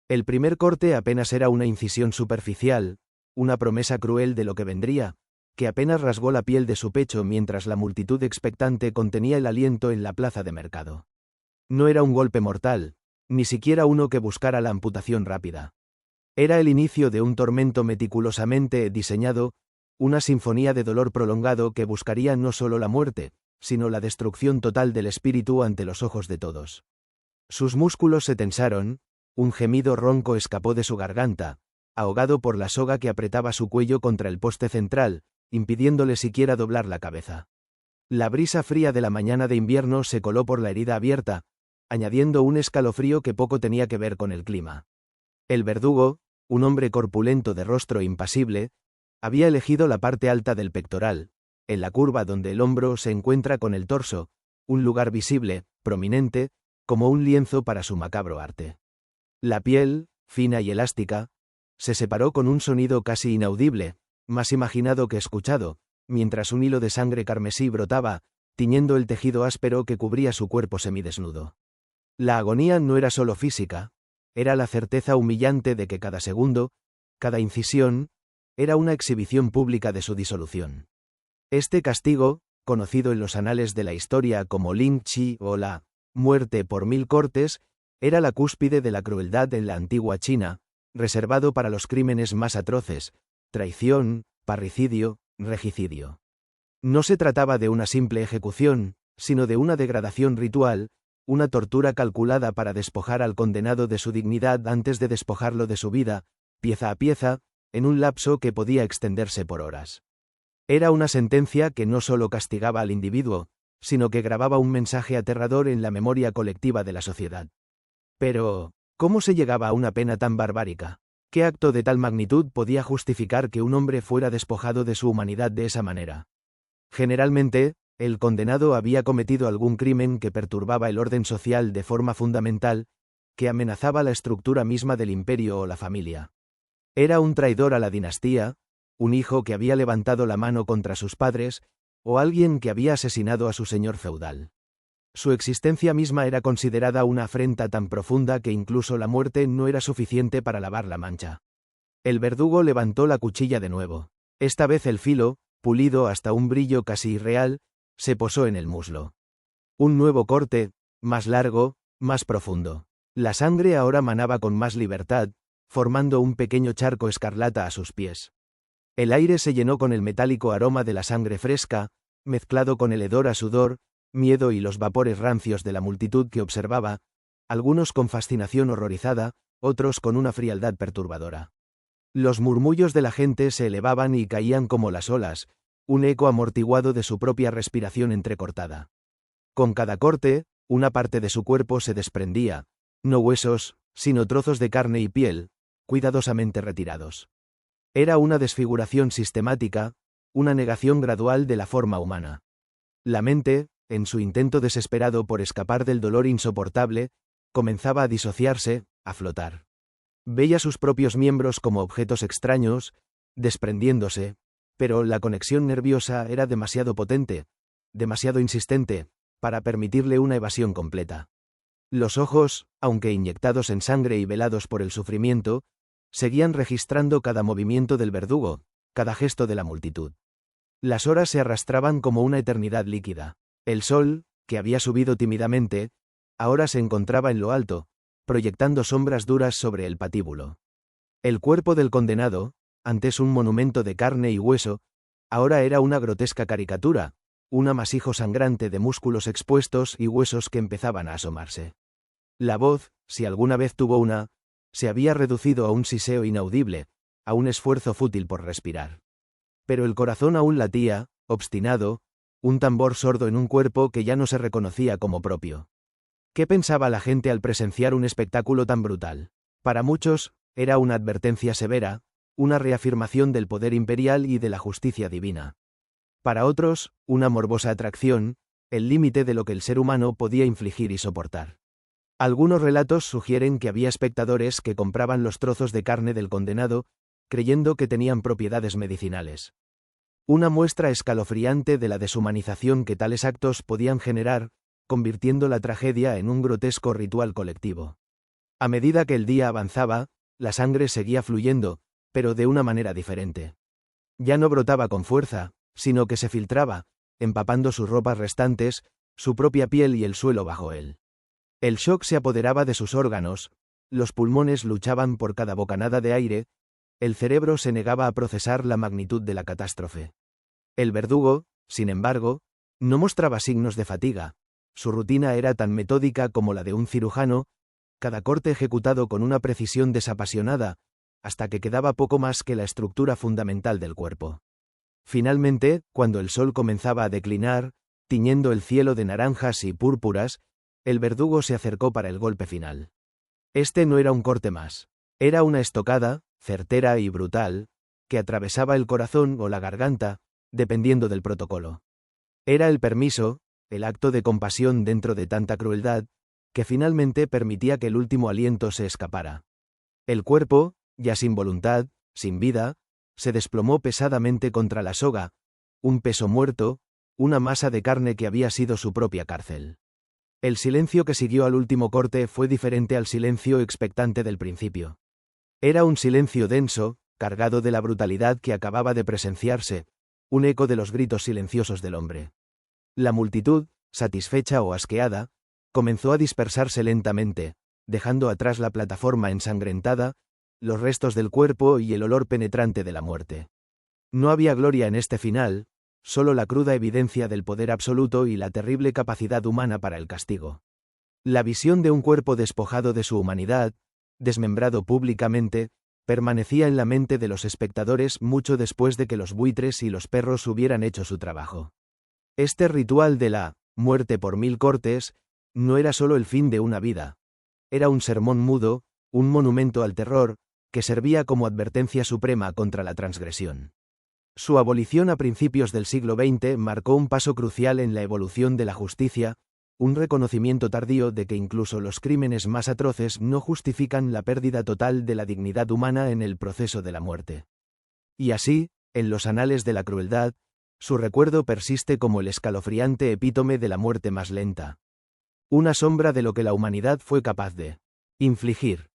El primer corte apenas era una incisión superficial, una promesa cruel de lo que vendría, que apenas rasgó la piel de su pecho mientras la multitud expectante contenía el aliento en la plaza de mercado. No era un golpe mortal, ni siquiera uno que buscara la amputación rápida. Era el inicio de un tormento meticulosamente diseñado, una sinfonía de dolor prolongado que buscaría no solo la muerte, sino la destrucción total del espíritu ante los ojos de todos. Sus músculos se tensaron, un gemido ronco escapó de su garganta, ahogado por la soga que apretaba su cuello contra el poste central, impidiéndole siquiera doblar la cabeza. La brisa fría de la mañana de invierno se coló por la herida abierta, añadiendo un escalofrío que poco tenía que ver con el clima. El verdugo, un hombre corpulento de rostro impasible, había elegido la parte alta del pectoral, en la curva donde el hombro se encuentra con el torso, un lugar visible, prominente, como un lienzo para su macabro arte. La piel, fina y elástica, se separó con un sonido casi inaudible, más imaginado que escuchado, mientras un hilo de sangre carmesí brotaba, tiñendo el tejido áspero que cubría su cuerpo semidesnudo. La agonía no era solo física, era la certeza humillante de que cada segundo, cada incisión, era una exhibición pública de su disolución. Este castigo, conocido en los anales de la historia como Lin Chi o la muerte por 1000 cortes, era la cúspide de la crueldad en la antigua China, reservado para los crímenes más atroces: traición, parricidio, regicidio. No se trataba de una simple ejecución, sino de una degradación ritual, una tortura calculada para despojar al condenado de su dignidad antes de despojarlo de su vida, pieza a pieza, en un lapso que podía extenderse por horas. Era una sentencia que no solo castigaba al individuo, sino que grababa un mensaje aterrador en la memoria colectiva de la sociedad. Pero, ¿cómo se llegaba a una pena tan barbárica? ¿Qué acto de tal magnitud podía justificar que un hombre fuera despojado de su humanidad de esa manera? Generalmente, el condenado había cometido algún crimen que perturbaba el orden social de forma fundamental, que amenazaba la estructura misma del imperio o la familia. Era un traidor a la dinastía, un hijo que había levantado la mano contra sus padres, o alguien que había asesinado a su señor feudal. Su existencia misma era considerada una afrenta tan profunda que incluso la muerte no era suficiente para lavar la mancha. El verdugo levantó la cuchilla de nuevo. Esta vez el filo, pulido hasta un brillo casi irreal, se posó en el muslo. Un nuevo corte, más largo, más profundo. La sangre ahora manaba con más libertad, formando un pequeño charco escarlata a sus pies. El aire se llenó con el metálico aroma de la sangre fresca, mezclado con el hedor a sudor, miedo y los vapores rancios de la multitud que observaba, algunos con fascinación horrorizada, otros con una frialdad perturbadora. Los murmullos de la gente se elevaban y caían como las olas, un eco amortiguado de su propia respiración entrecortada. Con cada corte, una parte de su cuerpo se desprendía, no huesos, sino trozos de carne y piel, cuidadosamente retirados. Era una desfiguración sistemática, una negación gradual de la forma humana. La mente, en su intento desesperado por escapar del dolor insoportable, comenzaba a disociarse, a flotar. Veía sus propios miembros como objetos extraños, desprendiéndose, pero la conexión nerviosa era demasiado potente, demasiado insistente, para permitirle una evasión completa. Los ojos, aunque inyectados en sangre y velados por el sufrimiento, seguían registrando cada movimiento del verdugo, cada gesto de la multitud. Las horas se arrastraban como una eternidad líquida. El sol, que había subido tímidamente, ahora se encontraba en lo alto, proyectando sombras duras sobre el patíbulo. El cuerpo del condenado, antes un monumento de carne y hueso, ahora era una grotesca caricatura, un amasijo sangrante de músculos expuestos y huesos que empezaban a asomarse. La voz, si alguna vez tuvo una, se había reducido a un siseo inaudible, a un esfuerzo fútil por respirar. Pero el corazón aún latía, obstinado, un tambor sordo en un cuerpo que ya no se reconocía como propio. ¿Qué pensaba la gente al presenciar un espectáculo tan brutal? Para muchos, era una advertencia severa, una reafirmación del poder imperial y de la justicia divina. Para otros, una morbosa atracción, el límite de lo que el ser humano podía infligir y soportar. Algunos relatos sugieren que había espectadores que compraban los trozos de carne del condenado, creyendo que tenían propiedades medicinales. Una muestra escalofriante de la deshumanización que tales actos podían generar, convirtiendo la tragedia en un grotesco ritual colectivo. A medida que el día avanzaba, la sangre seguía fluyendo, pero de una manera diferente. Ya no brotaba con fuerza, sino que se filtraba, empapando sus ropas restantes, su propia piel y el suelo bajo él. El shock se apoderaba de sus órganos, los pulmones luchaban por cada bocanada de aire, el cerebro se negaba a procesar la magnitud de la catástrofe. El verdugo, sin embargo, no mostraba signos de fatiga, su rutina era tan metódica como la de un cirujano, cada corte ejecutado con una precisión desapasionada, hasta que quedaba poco más que la estructura fundamental del cuerpo. Finalmente, cuando el sol comenzaba a declinar, tiñendo el cielo de naranjas y púrpuras, el verdugo se acercó para el golpe final. Este no era un corte más. Era una estocada, certera y brutal, que atravesaba el corazón o la garganta, dependiendo del protocolo. Era el permiso, el acto de compasión dentro de tanta crueldad, que finalmente permitía que el último aliento se escapara. El cuerpo, ya sin voluntad, sin vida, se desplomó pesadamente contra la soga, un peso muerto, una masa de carne que había sido su propia cárcel. El silencio que siguió al último corte fue diferente al silencio expectante del principio. Era un silencio denso, cargado de la brutalidad que acababa de presenciarse, un eco de los gritos silenciosos del hombre. La multitud, satisfecha o asqueada, comenzó a dispersarse lentamente, dejando atrás la plataforma ensangrentada, los restos del cuerpo y el olor penetrante de la muerte. No había gloria en este final, solo la cruda evidencia del poder absoluto y la terrible capacidad humana para el castigo. La visión de un cuerpo despojado de su humanidad, desmembrado públicamente, permanecía en la mente de los espectadores mucho después de que los buitres y los perros hubieran hecho su trabajo. Este ritual de la muerte por 1000 cortes no era solo el fin de una vida. Era un sermón mudo, un monumento al terror, que servía como advertencia suprema contra la transgresión. Su abolición a principios del siglo XX marcó un paso crucial en la evolución de la justicia, un reconocimiento tardío de que incluso los crímenes más atroces no justifican la pérdida total de la dignidad humana en el proceso de la muerte. Y así, en los anales de la crueldad, su recuerdo persiste como el escalofriante epítome de la muerte más lenta. Una sombra de lo que la humanidad fue capaz de infligir.